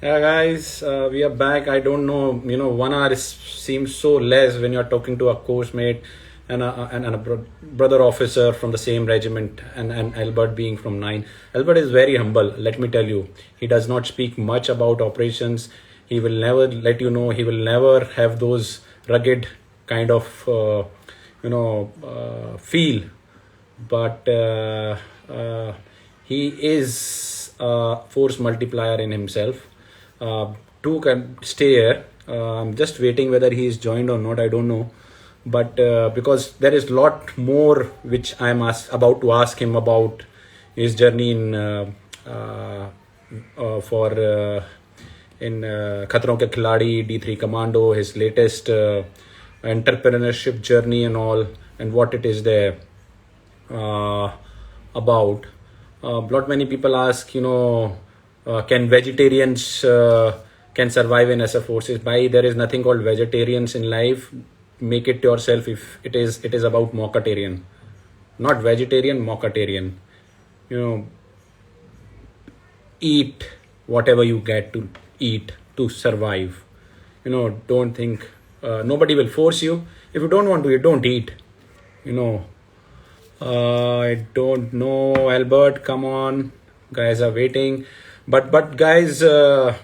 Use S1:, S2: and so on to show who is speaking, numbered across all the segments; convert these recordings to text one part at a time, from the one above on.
S1: Yeah, guys, we are back. I don't know, 1 hour seems so less when you're talking to a course mate and a brother officer from the same regiment, and Albert being from 9. Albert is very humble, let me tell you. He does not speak much about operations. He will never let you know, he will never have those rugged kind of, feel. But he is a force multiplier in himself. Two can stay here. I'm just waiting whether he is joined or not. I don't know, but because there is lot more which I'm about to ask him about his journey in for in Khatron Ke Khiladi D3 Commando, his latest entrepreneurship journey and all, and what it is there about. Lot many people ask, can vegetarians can survive in SF forces? By there is nothing called vegetarians in life. Make it yourself. If it is about mockatarian, not vegetarian, mockatarian. You know, eat whatever you get to eat to survive. Don't think nobody will force you. If you don't want to, you don't eat. You know, I don't know, Albert. Come on, guys are waiting. But guys, I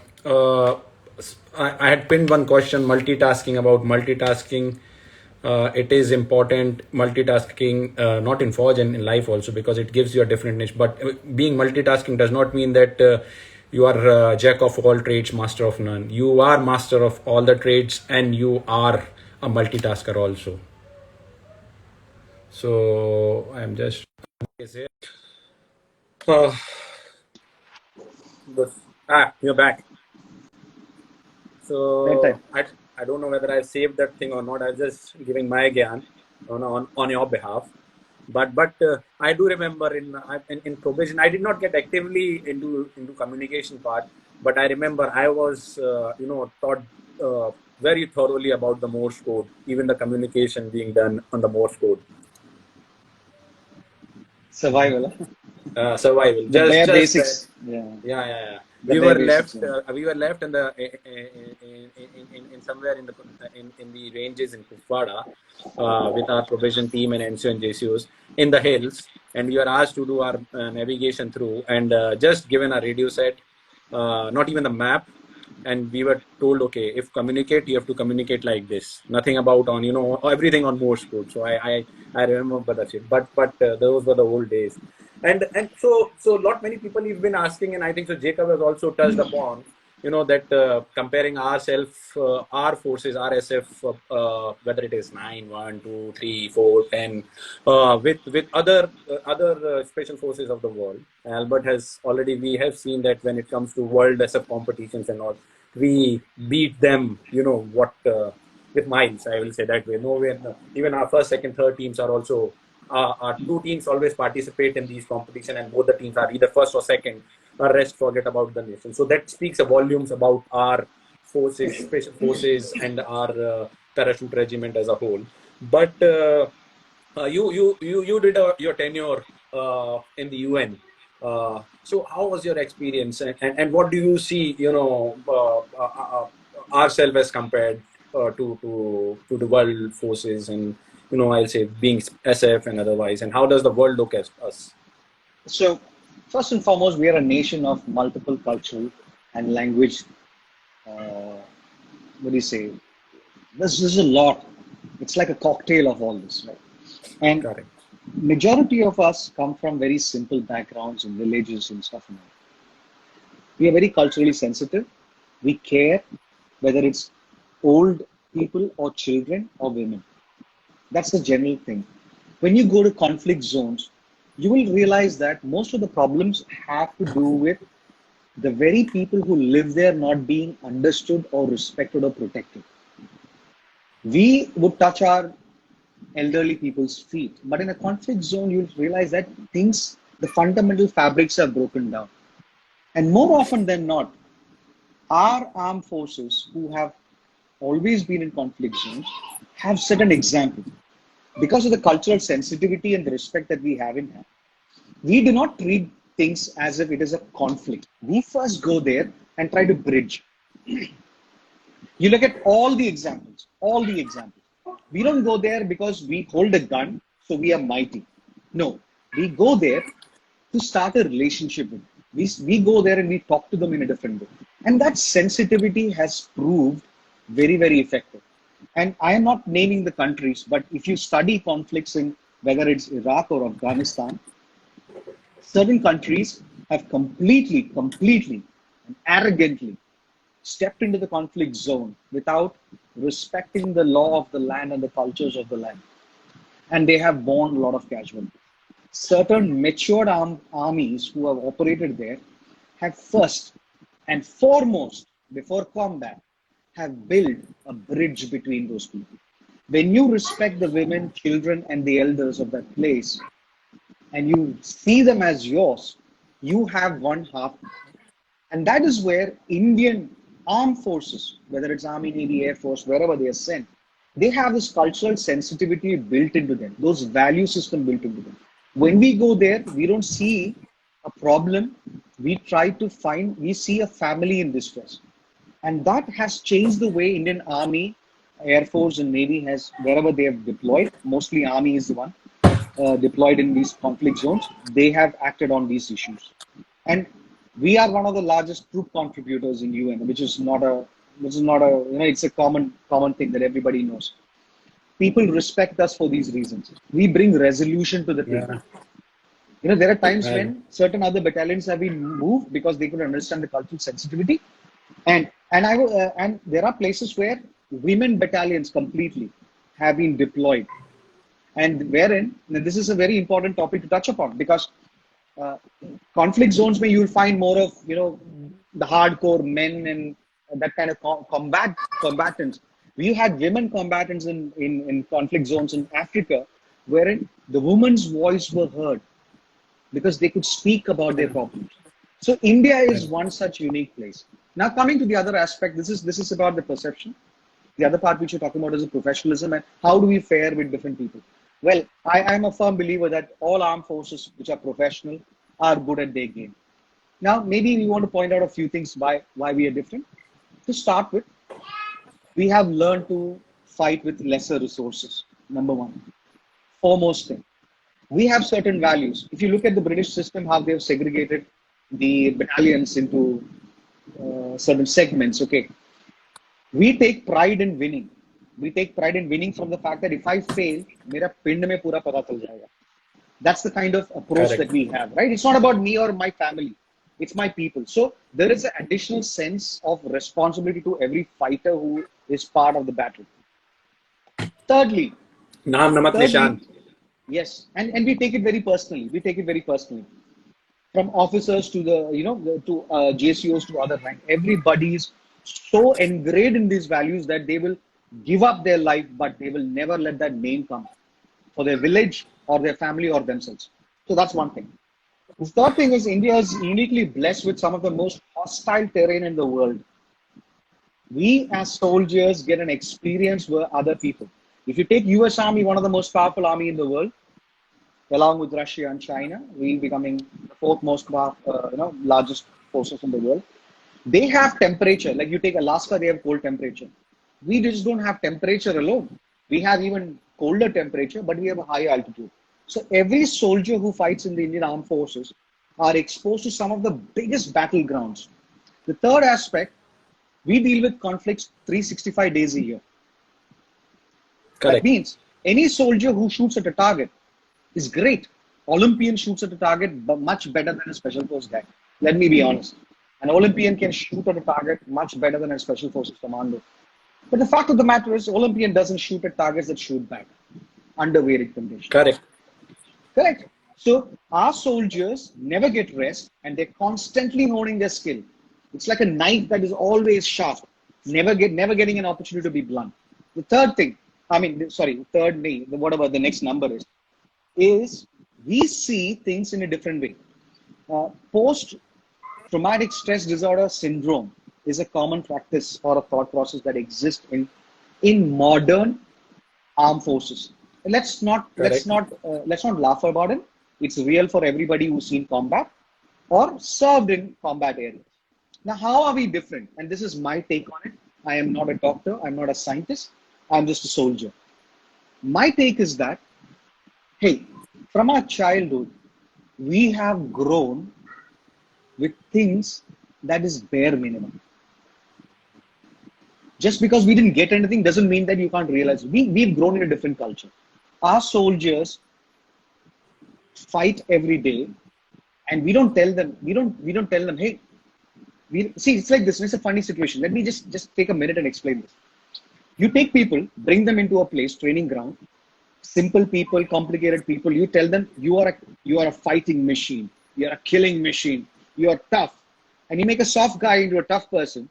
S1: had pinned one question: multitasking. About multitasking, it is important. Multitasking, not in Forge and in life also, because it gives you a different niche. But being multitasking does not mean that you are jack of all trades, master of none. You are master of all the trades, and you are a multitasker also. So I'm just uh, you're back.
S2: That
S1: So
S2: time.
S1: I don't know whether I saved that thing or not. I'm just giving my gyan on your behalf. But I do remember in probation I did not get actively into communication part, but I remember I was taught very thoroughly about the Morse code, even the communication being done on the Morse code.
S2: Survival. Huh?
S1: Survival,
S2: The bare
S1: just that.
S2: basics. Yeah.
S1: Yeah, yeah, yeah.
S2: The bare basics. Yeah.
S1: We were left in the in somewhere in the ranges in Kupwara with our probation team and NCO and JCOs in the hills, and we were asked to do our navigation through, and just given a radio set, not even the map, and we were told, okay, if communicate, you have to communicate like this. Nothing about on everything on Morse code. So I remember that shit. But those were the old days, and so lot many people have been asking, and I think so Jacob has also touched upon that comparing ourselves, our forces, RSF, whether it is 9, 1, 2, 3, 4, 10, with other special forces of the world. Albert has already, we have seen that when it comes to world SF competitions and all, we beat them. What with miles, I will say that way. Nowhere, even our first, second, third teams are also. Our two teams always participate in these competitions, and both the teams are either first or second. The rest forget about the nation. So that speaks volumes about our forces, special forces, and our parachute regiment as a whole. But you did your tenure in the UN. So how was your experience, and what do you see? Ourselves as compared to the world forces, and I'll say being SF and otherwise, and how does the world look at us?
S2: So, first and foremost, we are a nation of multiple cultural and language. What do you say? This is a lot. It's like a cocktail of all this, right? And
S1: Correct.
S2: majority of us come from very simple backgrounds and villages and stuff. We are very culturally sensitive. We care whether it's old people or children or women. That's the general thing. When you go to conflict zones, you will realize that most of the problems have to do with the very people who live there not being understood or respected or protected. We would touch our elderly people's feet, but in a conflict zone, you'll realize that things, the fundamental fabrics are broken down. And more often than not, our armed forces who have always been in conflict zones have set an example. Because of the cultural sensitivity and the respect that we have in hand, we do not treat things as if it is a conflict. We first go there and try to bridge. You look at all the examples. We don't go there because we hold a gun, so we are mighty. No, we go there to start a relationship with them. We go there and we talk to them in a different way. And that sensitivity has proved very, very effective. And I am not naming the countries, but if you study conflicts in whether it's Iraq or Afghanistan, certain countries have completely and arrogantly stepped into the conflict zone without respecting the law of the land and the cultures of the land. And they have borne a lot of casualties. Certain matured armies who have operated there have first and foremost, before combat, have built a bridge between those people. When you respect the women, children, and the elders of that place, and you see them as yours, you have one half. And that is where Indian armed forces, whether it's Army, Navy, Air Force, wherever they are sent, they have this cultural sensitivity built into them, those value system built into them. When we go there, we don't see a problem. We try to we see a family in distress. And that has changed the way Indian Army, Air Force, and Navy has, wherever they have deployed, mostly Army is the one, deployed in these conflict zones, they have acted on these issues. And we are one of the largest troop contributors in UN, which is not a, it's a common thing that everybody knows. People respect us for these reasons. We bring resolution to the table. Yeah. There are times when certain other battalions have been moved because they could understand the cultural sensitivity. And there are places where women battalions completely have been deployed. And wherein, this is a very important topic to touch upon, because conflict zones where you'll find more of, the hardcore men and that kind of combatants. We had women combatants in conflict zones in Africa, wherein the woman's voice were heard because they could speak about their problems. So India is one such unique place. Now coming to the other aspect, this is about the perception. The other part which you're talking about is the professionalism and how do we fare with different people. Well, I'm a firm believer that all armed forces which are professional are good at their game. Now, maybe we want to point out a few things why we are different. To start with, we have learned to fight with lesser resources, number one. Foremost thing. We have certain values. If you look at the British system, how they have segregated the battalions into certain segments, okay. We take pride in winning. We take pride in winning from the fact that if I fail, mera pind mein pura pata chal jayega. That's the kind of approach that we have, right? It's not about me or my family. It's my people. So there is an additional sense of responsibility to every fighter who is part of the battle. Thirdly, yes, and we take it very personally. From officers to JCOs to other rank. Everybody is so engraved in these values that they will give up their life, but they will never let that name come for their village or their family or themselves. So that's one thing. The third thing is India is uniquely blessed with some of the most hostile terrain in the world. We as soldiers get an experience with other people. If you take US Army, one of the most powerful army in the world, along with Russia and China, we becoming the fourth most largest forces in the world. They have temperature. Like you take Alaska, they have cold temperature. We just don't have temperature alone. We have even colder temperature, but we have a high altitude. So every soldier who fights in the Indian Armed Forces are exposed to some of the biggest battlegrounds. The third aspect, we deal with conflicts 365 days a year. Correct. That means any soldier who shoots at a target is great. Olympian shoots at a target but much better than a special force guy. Let me be honest. An Olympian can shoot at a target much better than a special forces commando. But the fact of the matter is, Olympian doesn't shoot at targets that shoot back under varied conditions. Correct. So our soldiers never get rest and they're constantly honing their skill. It's like a knife that is always sharp, never getting an opportunity to be blunt. The third thing, whatever the next number is we see things in a different way. Post-traumatic stress disorder syndrome is a common practice or a thought process that exists in modern armed forces. Let's not laugh about it. It's real for everybody who's seen combat or served in combat areas. Now, how are we different? And this is my take on it. I am not a doctor. I'm not a scientist. I'm just a soldier. My take is that, hey, from our childhood, we have grown with things that is bare minimum. Just because we didn't get anything doesn't mean that you can't realize. We've grown in a different culture. Our soldiers fight every day, and we don't tell them, hey, see, it's like this. It's a funny situation. Let me just take a minute and explain this. You take people, bring them into a place, training ground, simple people, complicated people. You tell them you are a fighting machine. You are a killing machine. You are tough, and you make a soft guy into a tough person,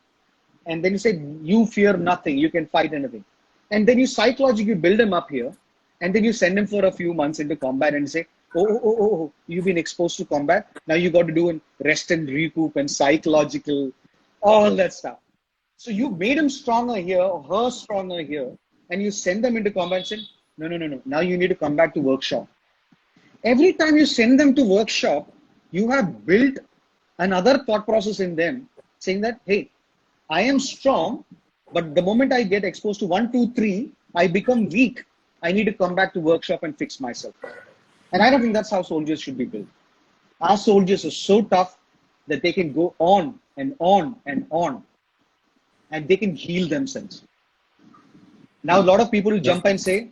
S2: and then you say you fear nothing. You can fight anything, and then you psychologically build them up here, and then you send them for a few months into combat and say, oh, you've been exposed to combat. Now you got to do rest and recoup and psychological, all that stuff. So you made him stronger here, or her stronger here, and you send them into combat and say, no. Now you need to come back to workshop. Every time you send them to workshop, you have built another thought process in them saying that, hey, I am strong, but the moment I get exposed to 1, 2, 3, I become weak. I need to come back to workshop and fix myself. And I don't think that's how soldiers should be built. Our soldiers are so tough that they can go on and on and on, and they can heal themselves. Now, a lot of people will jump and say,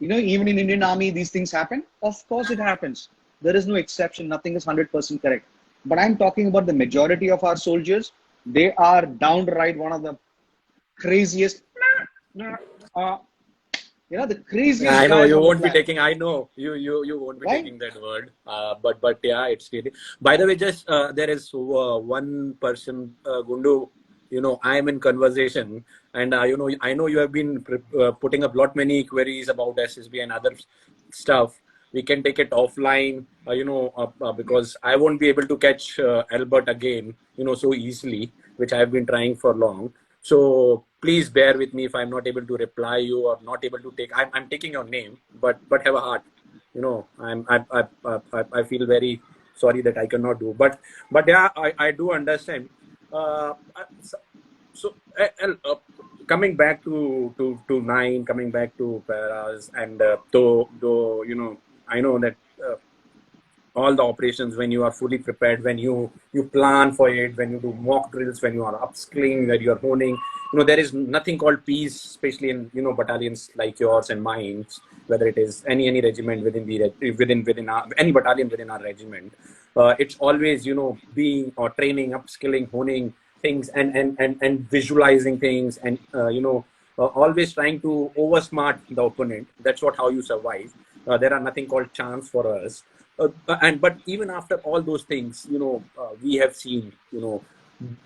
S2: even in Indian Army, these things happen. Of course it happens. There is no exception. Nothing is 100% correct. But I'm talking about the majority of our soldiers. They are downright one of the craziest, the craziest.
S1: I know
S2: guys
S1: you
S2: on the
S1: won't be
S2: planet.
S1: taking. I know you won't be
S2: Right?
S1: taking that word. But yeah, it's really. By the way, just there is one person, Gundu. I am in conversation, and I know you have been putting up lot many queries about SSB and other stuff. We can take it offline, because I won't be able to catch Albert again, so easily, which I have been trying for long. So please bear with me if I'm not able to reply you or not able to take. I'm taking your name, but have a heart. I feel very sorry that I cannot do. But yeah, I do understand. So coming back to nine, coming back to paras, and though I know that. All the operations, when you are fully prepared, when you plan for it, when you do mock drills, when you are upskilling, when you are honing, there is nothing called peace, especially in battalions like yours and mine, whether it is any regiment within any battalion within our regiment. It's always being or training, upskilling, honing things, and visualizing things, and always trying to oversmart the opponent. That's how you survive. There are nothing called chance for us. But even after all those things, we have seen,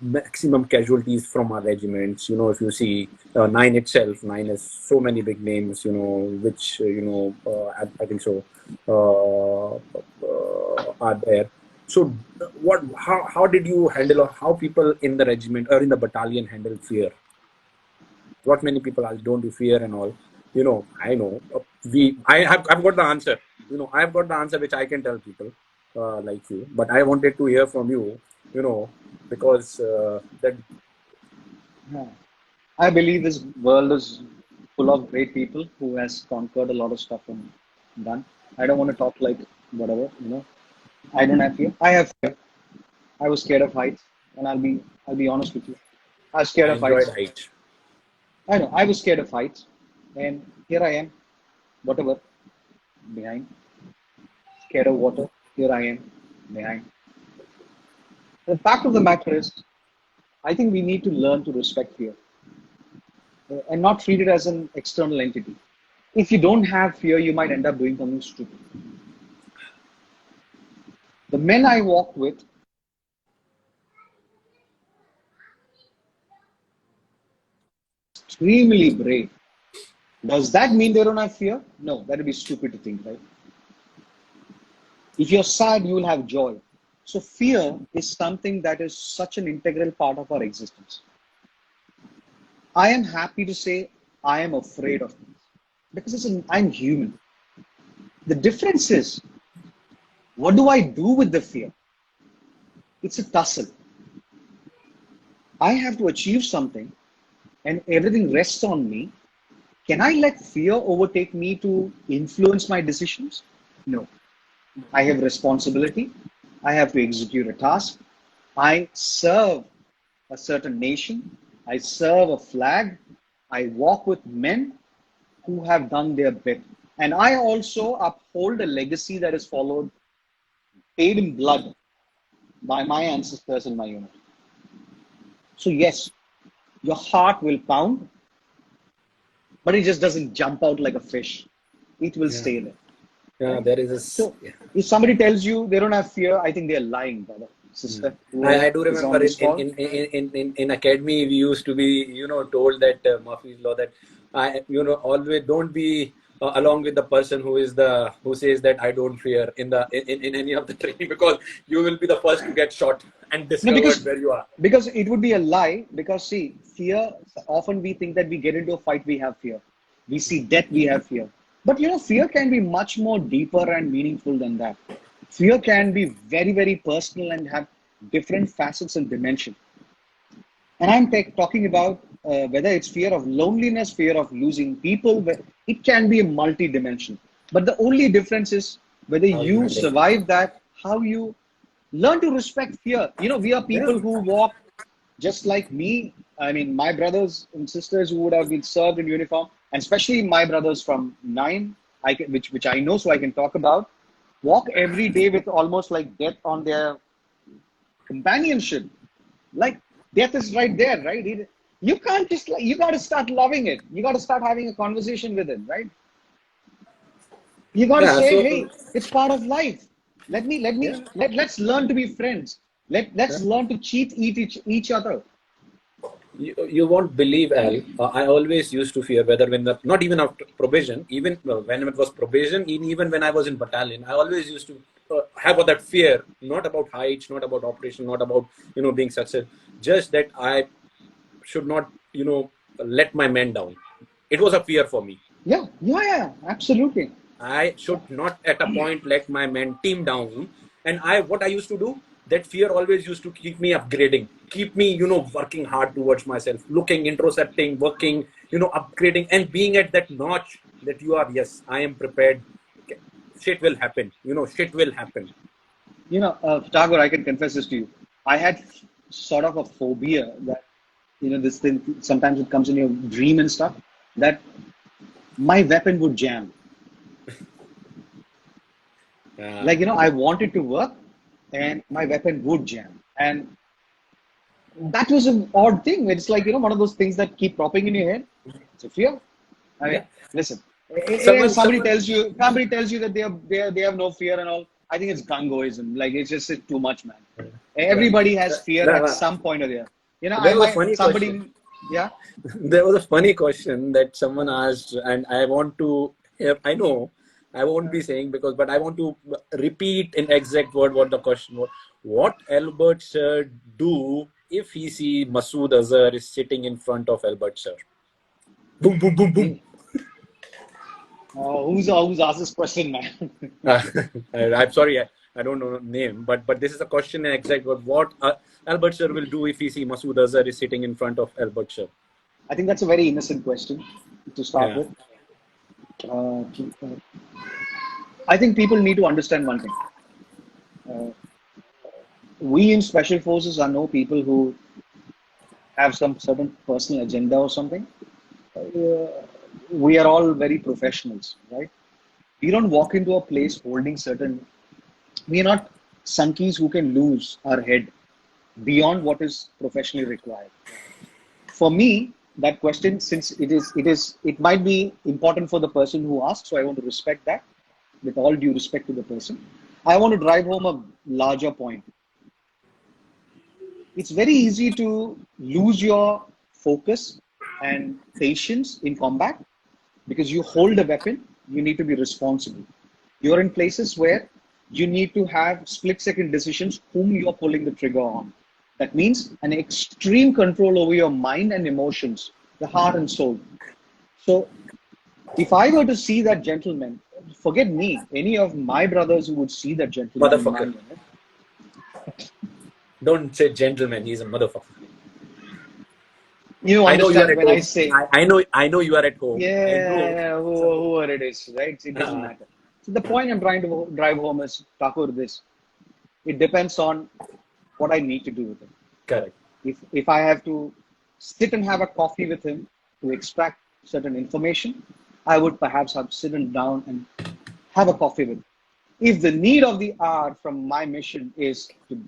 S1: maximum casualties from our regiments. If you see nine itself, nine has so many big names, which I think so are there. So, how did you handle, or how people in the regiment or in the battalion handle fear? What many people ask, don't you fear and all? I know I've got the answer. I've got the answer which I can tell people like you. But I wanted to hear from you. Because that.
S2: Yeah. I believe this world is full of great people who has conquered a lot of stuff and done. I don't want to talk like whatever. I don't have fear. I have fear. I was scared of heights, and I'll be honest with you. I was scared
S1: I
S2: of
S1: enjoyed
S2: heights.
S1: height.
S2: I know I was scared of heights, and here I am, whatever, behind. Scared of water. Here I am, behind. The fact of the matter is, I think we need to learn to respect fear and not treat it as an external entity. If you don't have fear, you might end up doing something stupid. The men I walk with, extremely brave. Does that mean they don't have fear? No, that would be stupid to think, right? If you're sad, you will have joy. So fear is something that is such an integral part of our existence. I am happy to say I am afraid of things because I'm human. The difference is, what do I do with the fear? It's a tussle. I have to achieve something and everything rests on me, can I let fear overtake me to influence my decisions? No. I have responsibility. I have to execute a task. I serve a certain nation. I serve a flag. I walk with men who have done their bit. And I also uphold a legacy that is followed, paid in blood by my ancestors in my unit. So yes, your heart will pound, but it just doesn't jump out like a fish. It will
S1: Yeah.
S2: stay there.
S1: Yeah,
S2: Right?
S1: there is this.
S2: So
S1: Yeah.
S2: if somebody tells you they don't have fear, I think they're lying, brother, sister,
S1: I
S2: whoever
S1: do
S2: is on
S1: remember
S2: this call.
S1: in academy we used to be told that Murphy's law, that I always don't be along with the person who says that I don't fear in any of the training, because you will be the first to get shot and
S2: No,
S1: discovered where you are.
S2: because it would be a lie. Because see, fear. Often we think that we get into a fight, we have fear. We see death, we have fear. But fear can be much more deeper and meaningful than that. Fear can be very, very personal and have different facets and dimension. And I'm talking about whether it's fear of loneliness, fear of losing people. It can be a multi-dimension. But the only difference is whether
S1: How you
S2: you
S1: handle it.
S2: survive that, how you learn to respect fear. We are
S1: Yeah.
S2: people who walk just like me. I mean, my brothers and sisters who would have been served in uniform, and especially my brothers from 9, which I know, so I can talk about, walk every day with almost like death on their companionship. Like death is right there, right? You can't just you got to start loving it. You got to start having a conversation with it, right? You got to
S1: Yeah.
S2: say,
S1: So
S2: hey, it's part of life.
S1: yeah.
S2: Let's learn to be friends. Let's learn to each other.
S1: You won't believe, Al. I always used to fear whether when the not even after probation, even when it was probation, even when I was in battalion, I always used to have that fear, not about heights, not about operation, not about being success, just that I should not let my men down. It was a fear for me.
S2: Yeah, absolutely.
S1: I should not at a point let my men team down. And what I used to do, that fear always used to keep me upgrading, keep me, working hard towards myself, looking, intercepting, working, upgrading, and being at that notch that you are, yes, I am prepared. Okay, shit will happen. Shit will happen.
S2: Tagore, I can confess this to you. I had sort of a phobia that, this thing, sometimes it comes in your dream and stuff, that my weapon would jam. Like, I wanted to work and my weapon would jam. And that was an odd thing. It's like, one of those things that keep popping in your head. It's a fear. I mean,
S1: Yeah.
S2: listen,
S1: Someone,
S2: somebody
S1: someone,
S2: tells you that they have no fear and all. I think it's gangoism. Like it's just too much, man.
S1: yeah.
S2: Everybody has fear at
S1: There
S2: some point or the other. I
S1: was a
S2: might
S1: funny question.
S2: somebody, yeah.
S1: There was a funny question that someone asked, and I want to. I know I won't be saying but I want to repeat in exact word what the question was. What Albert sir do if he see Masood Azhar is sitting in front of Albert sir? Boom, boom, boom, boom.
S2: Who's asked this question, man?
S1: Uh, I'm sorry, I don't know the name, but this is a question in exact word. What Albert sir will do if he see Masood Azhar is sitting in front of Albert sir?
S2: I think that's a very innocent question to start
S1: Yeah.
S2: with. I think people need to understand one thing. Uh, we in special forces are no people who have some certain personal agenda or something. We are all very professionals, right? We don't walk into a place holding certain. We are not sunkies who can lose our head beyond what is professionally required. For me, that question, since it might be important for the person who asks, so I want to respect that with all due respect to the person. I want to drive home a larger point. It's very easy to lose your focus and patience in combat because you hold a weapon, you need to be responsible. You're in places where you need to have split second decisions whom you're pulling the trigger on. That means an extreme control over your mind and emotions, the heart and soul. So if I were to see that gentleman, forget me, any of my brothers who would see that gentleman in my
S1: Motherfucker.
S2: unit,
S1: Don't say gentleman, he's a motherfucker.
S2: You
S1: I know you are
S2: understand
S1: at
S2: when I
S1: home.
S2: say,
S1: I know you are at home. I know.
S2: yeah,
S1: So,
S2: whoever it is, right? It doesn't
S1: uh,
S2: matter. So the point I'm trying to drive home is, Thakur, this. It depends on what I need to do with it.
S1: correct.
S2: If I have to sit and have a coffee with him to extract certain information, I would perhaps have sit him down and have a coffee with him. If the need of the hour from my mission is to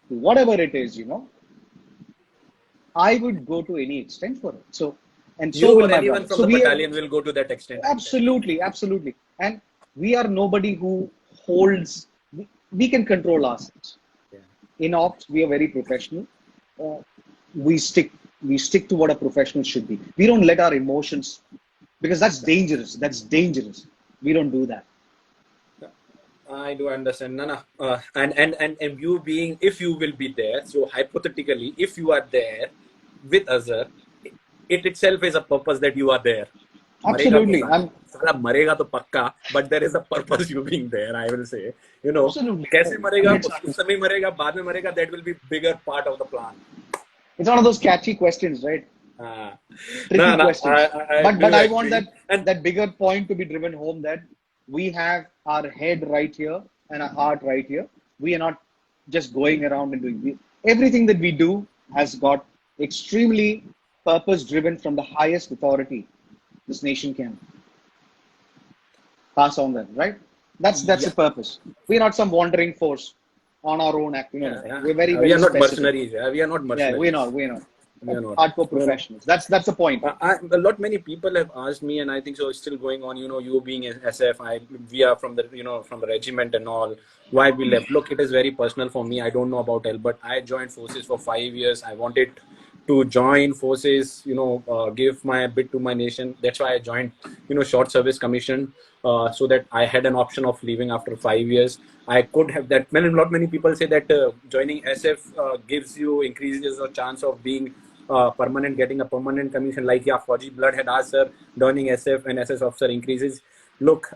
S2: whatever it is, I would go to any extent for it. So, and so
S1: You
S2: will
S1: or
S2: my
S1: anyone
S2: brother.
S1: from
S2: So
S1: the
S2: we are
S1: battalion will go to that extent, I tell you.
S2: absolutely, absolutely. And we are nobody who holds, we can control ourselves.
S1: Yeah.
S2: In ops, we are very professional. Uh, we stick, we stick to what a professional should be. We don't let our emotions, because that's dangerous. That's dangerous. We don't do that.
S1: I do understand. No, no. And you being, if you will be there, so hypothetically, if you are there with us, it itself is a purpose that you are there. मरेगा तो
S2: Absolutely.
S1: साला
S2: I'm
S1: साला मरेगा तो पक्का, but there is a purpose you being there, I will say.
S2: absolutely.
S1: कैसे
S2: And
S1: मरेगा, उस समय मरेगा, बाद में मरेगा, that will be bigger part of the plan.
S2: it's one of those catchy questions, right?
S1: Uh,
S2: Tricky
S1: no, no,
S2: questions.
S1: I
S2: But
S1: do
S2: I want
S1: agree. And
S2: that bigger point to be driven home, that we have our head right here and our heart right here. We are not just going around and doing everything that we do has got extremely purpose driven from the highest authority this nation can pass on that, right? That's
S1: yeah,
S2: the purpose. We're not some wandering force on our own act. No,
S1: yeah,
S2: no.
S1: yeah.
S2: We're very,
S1: We
S2: very
S1: are not
S2: specific.
S1: mercenaries. Yeah? We are not
S2: Yeah, we're not.
S1: mercenaries.
S2: We're not.
S1: We are not.
S2: Hardcore
S1: No, no.
S2: professionals. That's the point.
S1: A lot many people have asked me, and I think so. It's still going on. You being an SF, we are from the from the regiment and all. Why we left? Look, it is very personal for me. I don't know about El, but I joined forces for 5 years. I wanted to join forces. Give my bit to my nation. That's why I joined. Short service commission, so that I had an option of leaving after 5 years. I could have that. Not many people say that joining SF gives you increases a chance of being getting a permanent commission. Like, yeah, Fauji Blood had asked, sir, joining SF and SS officer increases. Look,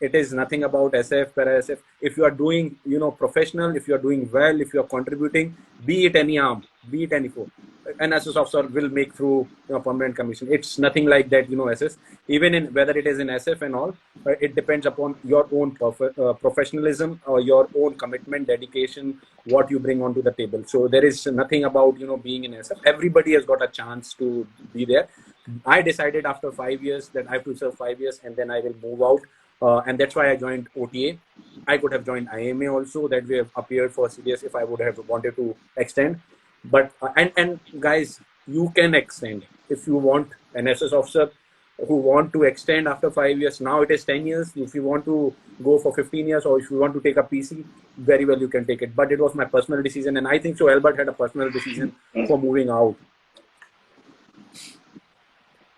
S1: it is nothing about SF, para-SF. If you are doing, professional, if you are doing well, if you are contributing, be it any arm, be it any force, an SS officer will make through, permanent commission. It's nothing like that, SS. Even in whether it is in SF and all, it depends upon your own professionalism or your own commitment, dedication, what you bring onto the table. So there is nothing about being in SF. Everybody has got a chance to be there. I decided after 5 years that I have to serve 5 years and then I will move out. And that's why I joined OTA. I could have joined IMA also, that we have appeared for CDS if I would have wanted to extend. But and guys, you can extend if you want an SS officer who want to extend after 5 years. Now it is 10 years. If you want to go for 15 years, or if you want to take a PC, very well you can take it. But it was my personal decision, and I think so Albert had a personal decision for moving out.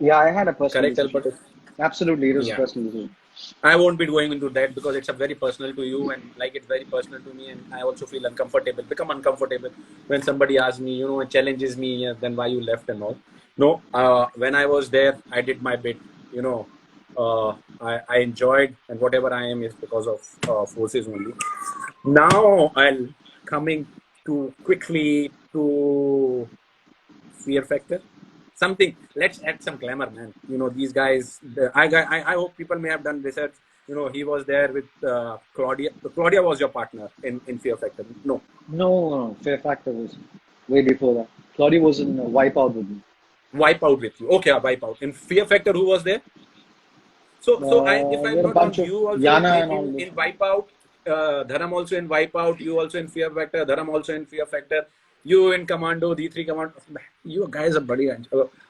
S2: Yeah, I had a personal
S1: Correct,
S2: decision.
S1: Albert?
S2: Absolutely, it was a
S1: Yeah.
S2: personal decision.
S1: I won't be going into that because it's a very personal to you, and like it's very personal to me, and I also feel become uncomfortable when somebody asks me, and challenges me, yeah, then why you left and all. No, when I was there, I did my bit. I enjoyed, and whatever I am is because of forces only. Now I'll coming to quickly to fear factor. Something. Let's add some glamour, man. These guys. I hope people may have done research. He was there with Claudia. Claudia was your partner in Fear Factor. No,
S2: No, Fair Factor was way before that. Claudia was in Wipeout with me.
S1: Wipeout with you. Okay, Wipeout. In Fear Factor, who was there? So if
S2: There
S1: I'm
S2: are a
S1: not wrong,
S2: bunch of
S1: you also
S2: Yana and all
S1: in
S2: this.
S1: Wipeout, Dharam also in Wipeout, you also in Fear Factor, Dharam also in Fear Factor, you in Commando D3 Commando. You guys are buddy.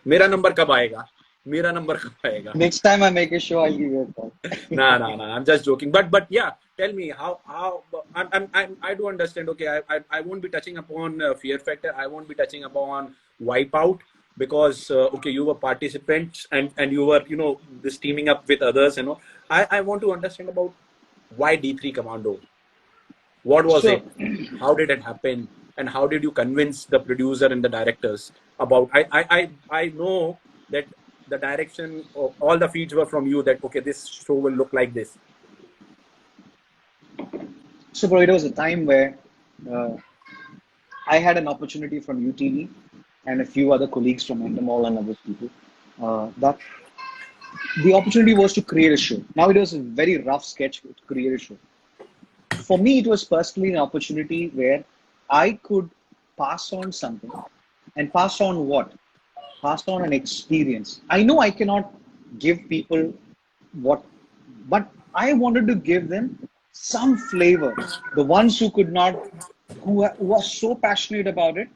S1: मेरा number कब आएगा? मेरा number कब आएगा?
S2: Next time I make a show, I'll give you a call.
S1: Nah. I'm just joking. But yeah, tell me how I do understand. Okay, I won't be touching upon Fear Factor. I won't be touching upon Wipeout because okay, you were participants and you were this teaming up with others. I want to understand about why D3 Commando. What was
S2: Sure.
S1: it? How did it happen? And how did you convince the producer and the directors about? I know that the direction of all the feeds were from you. That okay, this show will look like this.
S2: So, bro, it was a time where uh, I had an opportunity from UTV, and a few other colleagues from Endemol and other people, that the opportunity was to create a show. Now it was a very rough sketch to create a show. For me, it was personally an opportunity where I could pass on something, and pass on what? Pass on an experience. I know I cannot give people what, but I wanted to give them some flavor. The ones who could not, who are so passionate about it,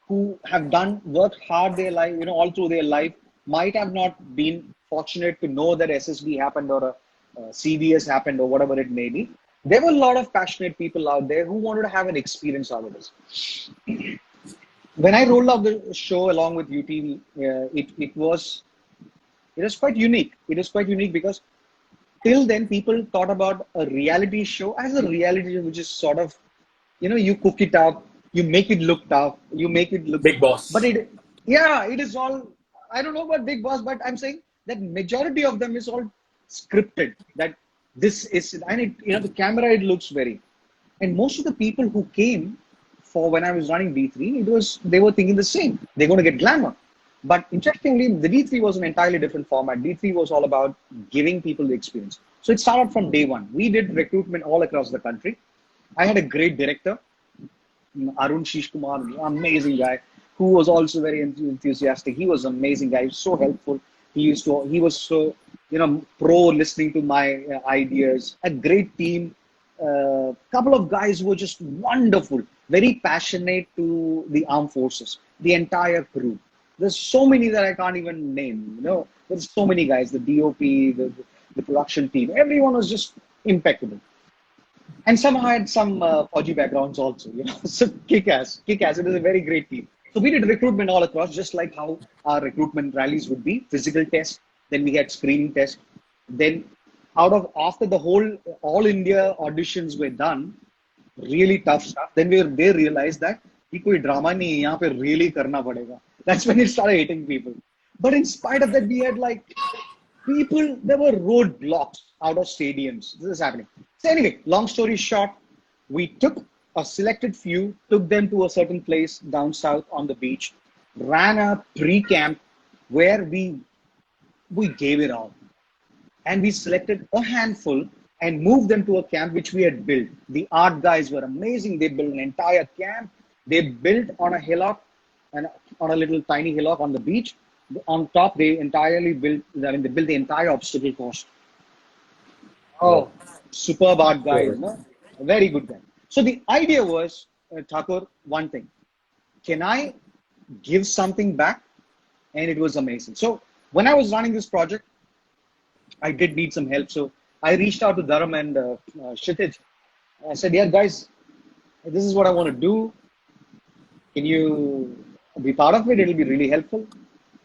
S2: who have worked hard their life, all through their life, might have not been fortunate to know that SSB happened or a CVS happened or whatever it may be. There were a lot of passionate people out there who wanted to have an experience out of this. When I rolled out the show along with UTV, it was quite unique. It was quite unique because till then people thought about a reality show as a reality show, which is sort of, you cook it up, you make it look tough, you make it look
S1: Big Boss.
S2: But it is all, I don't know about Big Boss, but I'm saying that majority of them is all scripted. That this is, and the camera, it looks very, and most of the people who came for when I was running D3, they were thinking the same. They're going to get glamour. But interestingly, the D3 was an entirely different format. D3 was all about giving people the experience. So it started from day one. We did recruitment all across the country. I had a great director, Arun Shish Kumar, amazing guy, who was also very enthusiastic. He was an amazing guy, so helpful. He was so, pro listening to my ideas. A great team. Couple of guys who were just wonderful, very passionate to the armed forces, the entire crew. There's so many that I can't even name. There's so many guys, the DOP, the production team. Everyone was just impeccable. And some had some Fauji backgrounds also, so kick-ass. It was a very great team. So we did recruitment all across, just like how our recruitment rallies would be. Physical test, then we had screening test. Then after the whole all India auditions were done, really tough stuff, then they realized that koi drama nahi hai, yahan pe really karna padega. That's when it started hitting people. But in spite of that, we had people, there were roadblocks out of stadiums. This is happening. So anyway, long story short, we took a selected few, took them to a certain place down south on the beach, ran a pre-camp where we gave it all. And we selected a handful and moved them to a camp which we had built. The art guys were amazing. They built an entire camp. They built on a hillock, and on a little tiny hillock on the beach. On top, they built the entire obstacle course. Oh, superb art guys, no? Very good guy. So the idea was, Thakur, one thing. Can I give something back? And it was amazing. So when I was running this project, I did need some help. So I reached out to Dharam and Kshitij. I said, yeah, guys, this is what I want to do. Can you be part of it? It'll be really helpful.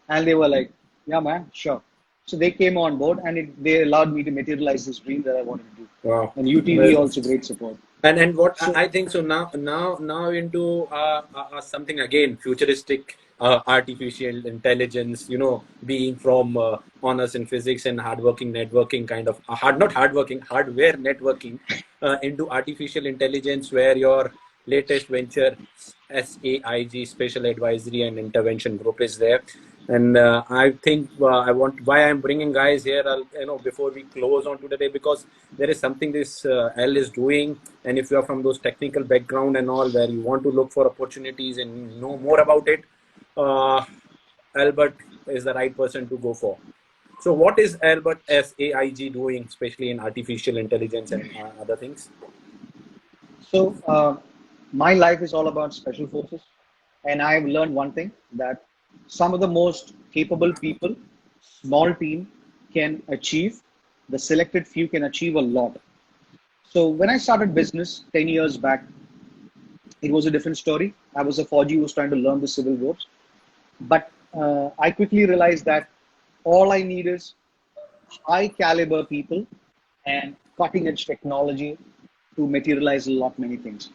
S2: And they were like, yeah, man, sure. So they came on board, and they allowed me to materialize this dream that I wanted to do.
S1: Wow.
S2: And UTV also great support.
S1: And what I think so now into something again futuristic, artificial intelligence, being from honors in physics and hardworking networking kind of hardware networking into artificial intelligence, where your latest venture SAIG, Special Advisory and Intervention Group, is there. And I think why I'm bringing guys here, before we close on to the day, because there is something this L is doing, and if you are from those technical background and all, where you want to look for opportunities and know more about it, Albert is the right person to go for. So what is Albert SAIG doing, especially in artificial intelligence and other things?
S2: So my life is all about special forces, and I've learned one thing, that some of the most capable people, small team, can achieve. The selected few can achieve a lot. So when I started business 10 years back, it was a different story. I was a Fauji who was trying to learn the civil ropes. But I quickly realized that all I need is high caliber people and cutting edge technology to materialize many things.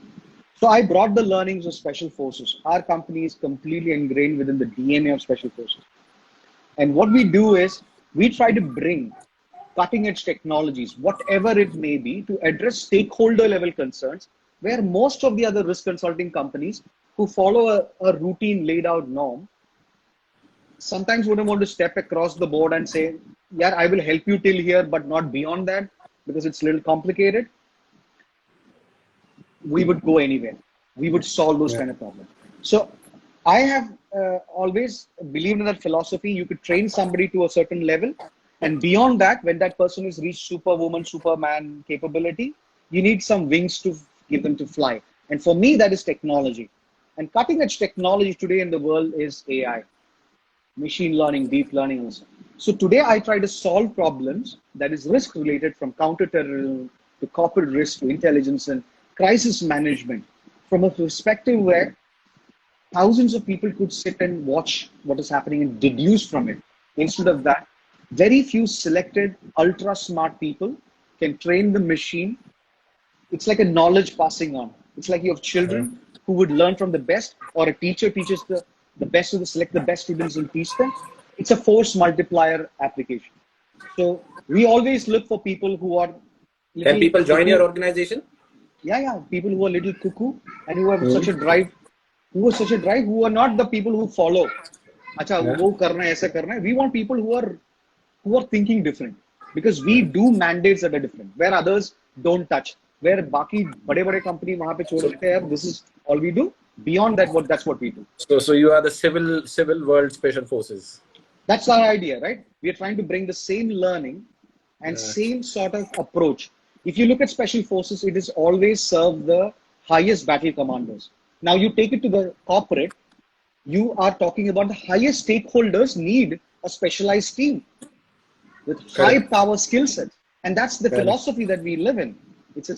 S2: So I brought the learnings of special forces. Our company is completely ingrained within the DNA of special forces. And what we do is we try to bring cutting edge technologies, whatever it may be, to address stakeholder level concerns, where most of the other risk consulting companies who follow a routine laid out norm sometimes wouldn't want to step across the board and say, yeah, I will help you till here, but not beyond that because it's a little complicated. We would go anywhere. We would solve those kind of problems. So I have always believed in that philosophy. You could train somebody to a certain level. And beyond that, when that person has reached superwoman, superman capability, you need some wings to give them to fly. And for me, that is technology. And cutting edge technology today in the world is AI, machine learning, deep learning also. So today I try to solve problems that is risk related, from counter-terrorism to corporate risk to intelligence and crisis management, from a perspective where thousands of people could sit and watch what is happening and deduce from it. Instead of that, very few selected ultra smart people can train the machine. It's like a knowledge passing on. It's like you have children who would learn from the best, or a teacher teaches the best of the select the best students and teach them. It's a force multiplier application. So we always look for people who are.
S1: Can people join your organization?
S2: Yeah. People who are little cuckoo and who have such a drive, who are not the people who follow. Acha, wo karna hai, aisa karna hai. We want people who are thinking different, because we do mandates that are different, where others don't touch. Where baki bade company wahan pe chhod dete hai, this is all we do. Beyond that, that's what we do.
S1: So you are the civil world special forces.
S2: That's our idea, right? We are trying to bring the same learning and same sort of approach. If you look at special forces, it is always served the highest battle commandos. Now you take it to the corporate, you are talking about the highest stakeholders need a specialized team with high power skill sets. And that's the philosophy that we live in. It's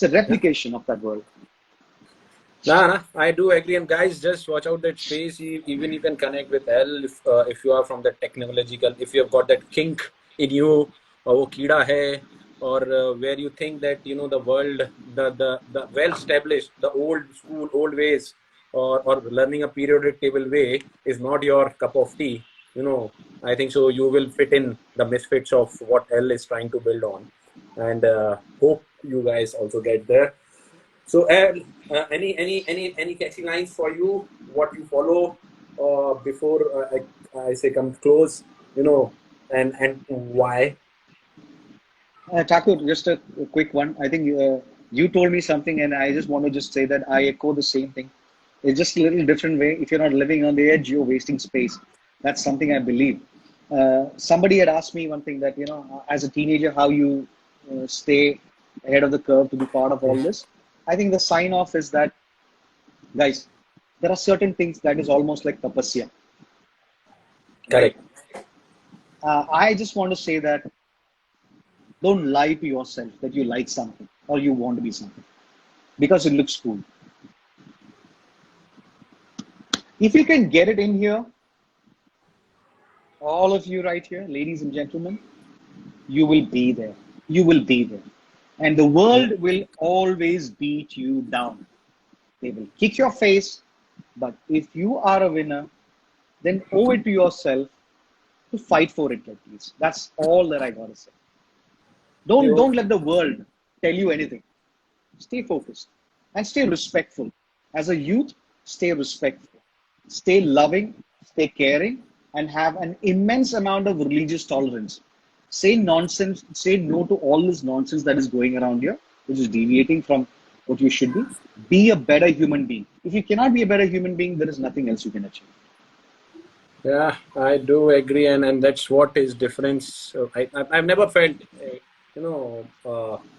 S2: a replication of that world.
S1: Nah, I do agree. And guys, just watch out that space. Even you can connect with L if you are from the technological, if you have got that kink in you, or wo keeda hai, or where you think that, you know, the world, the well established, the old school, old ways, or learning a periodic table way is not your cup of tea. You know, I think so you will fit in the misfits of what L is trying to build on, and hope you guys also get there. So, any catchy lines for you? What you follow before I say come close, you know, and why?
S2: Thakur, just a quick one. I think you told me something, and I just want to just say that I echo the same thing. It's just a little different way. If you're not living on the edge, you're wasting space. That's something I believe. Somebody had asked me one thing that, you know, as a teenager, how you stay ahead of the curve to be part of all this. I think the sign off is that, guys, there are certain things that is almost like tapasya.
S1: Correct.
S2: I just want to say that don't lie to yourself that you like something or you want to be something because it looks cool. If you can get it in here, all of you right here, ladies and gentlemen, you will be there. You will be there. And the world will always beat you down. They will kick your face. But if you are a winner, then owe it to yourself to fight for it at least. That's all that I gotta say. Don't let the world tell you anything. Stay focused and stay respectful. As a youth, stay respectful. Stay loving, stay caring, and have an immense amount of religious tolerance. Say nonsense, say no to all this nonsense that is going around here, which is deviating from what you should be. Be a better human being. If you cannot be a better human being, there is nothing else you can achieve.
S1: Yeah, I do agree, and that's what is difference. I've never felt,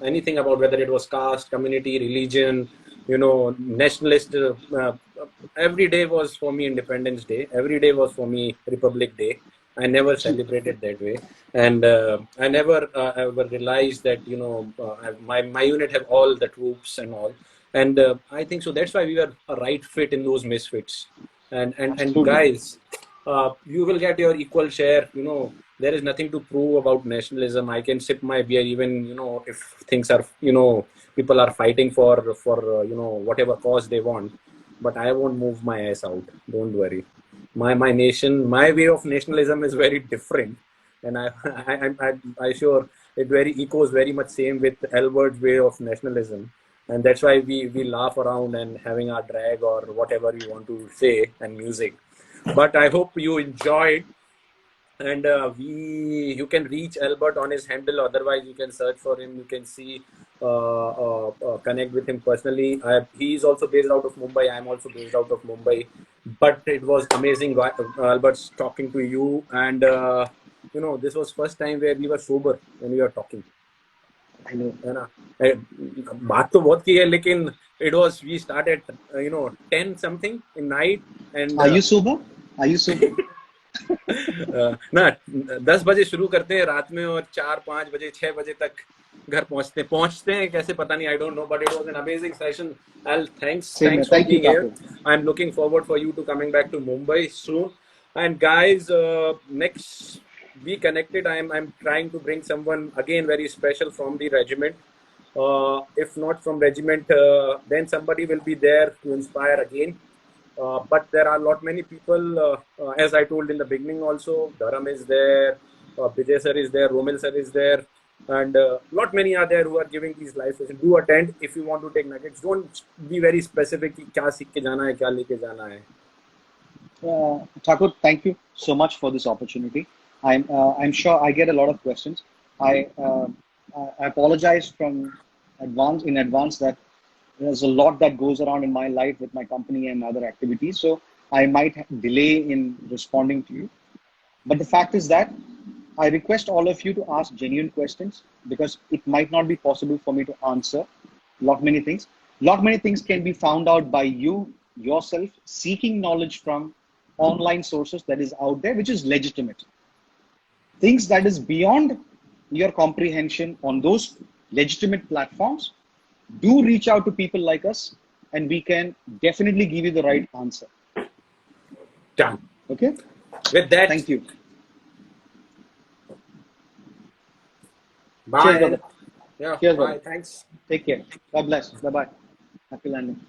S1: anything about whether it was caste, community, religion, nationalist. Every day was for me Independence Day. Every day was for me Republic Day. I never celebrated that way, and I never ever realized that my unit have all the troops and all, and I think so. That's why we were a right fit in those misfits, and guys. You will get your equal share. There is nothing to prove about nationalism. I can sip my beer even, if things are, people are fighting for whatever cause they want. But I won't move my ass out. Don't worry. My nation, my way of nationalism is very different, and I sure it very echoes very much same with Albert's way of nationalism. and that's why we laugh around and having our drag or whatever you want to say and music. But I hope you enjoyed. And you can reach Albert on his handle. Otherwise, you can search for him. You can see, connect with him personally. He is also based out of Mumbai. I'm also based out of Mumbai. But it was amazing, Albert, talking to you. And this was first time where we were sober when we were talking.
S2: I know.
S1: है ना? बात तो बहुत की है, लेकिन it was, we started 10 something in night. And
S2: Are you sober? Are you sober?
S1: ना 10 बजे शुरू करते हैं रात में, और 4-5 बजे 6 बजे तक घर पहुंचते हैं कैसे पता नहीं, I don't know, but it was an amazing session. Al, thanks for
S2: Thank you,
S1: being here.
S2: Thakur.
S1: I'm looking forward for you to coming back to Mumbai soon. And guys, next be connected. I'm trying to bring someone again very special from the regiment. If not from regiment, then somebody will be there to inspire again. But there are many people, as I told in the beginning also. Dharam is there, Vijay sir is there, Romil sir is there, and many are there who are giving these live sessions. Do attend if you want to take nuggets. Don't be very specific कि क्या सीख के जाना है, क्या लेके जाना है.
S2: Thakur, thank you so much for this opportunity. I'm sure I get a lot of questions. I apologize in advance that there's a lot that goes around in my life with my company and other activities, so I might delay in responding to you. But the fact is that I request all of you to ask genuine questions, because it might not be possible for me to answer many things. Many things can be found out by you yourself, seeking knowledge from online sources that is out there, which is legitimate. Things that is beyond your comprehension on those legitimate platforms, do reach out to people like us, and we can definitely give you the right answer.
S1: Done.
S2: Okay?
S1: With that,
S2: thank you.
S1: Bye.
S2: Cheers, brother.
S1: Yeah,
S2: Cheers,
S1: bye.
S2: brother.
S1: Thanks.
S2: Take care. God bless. Bye-bye. Happy landing.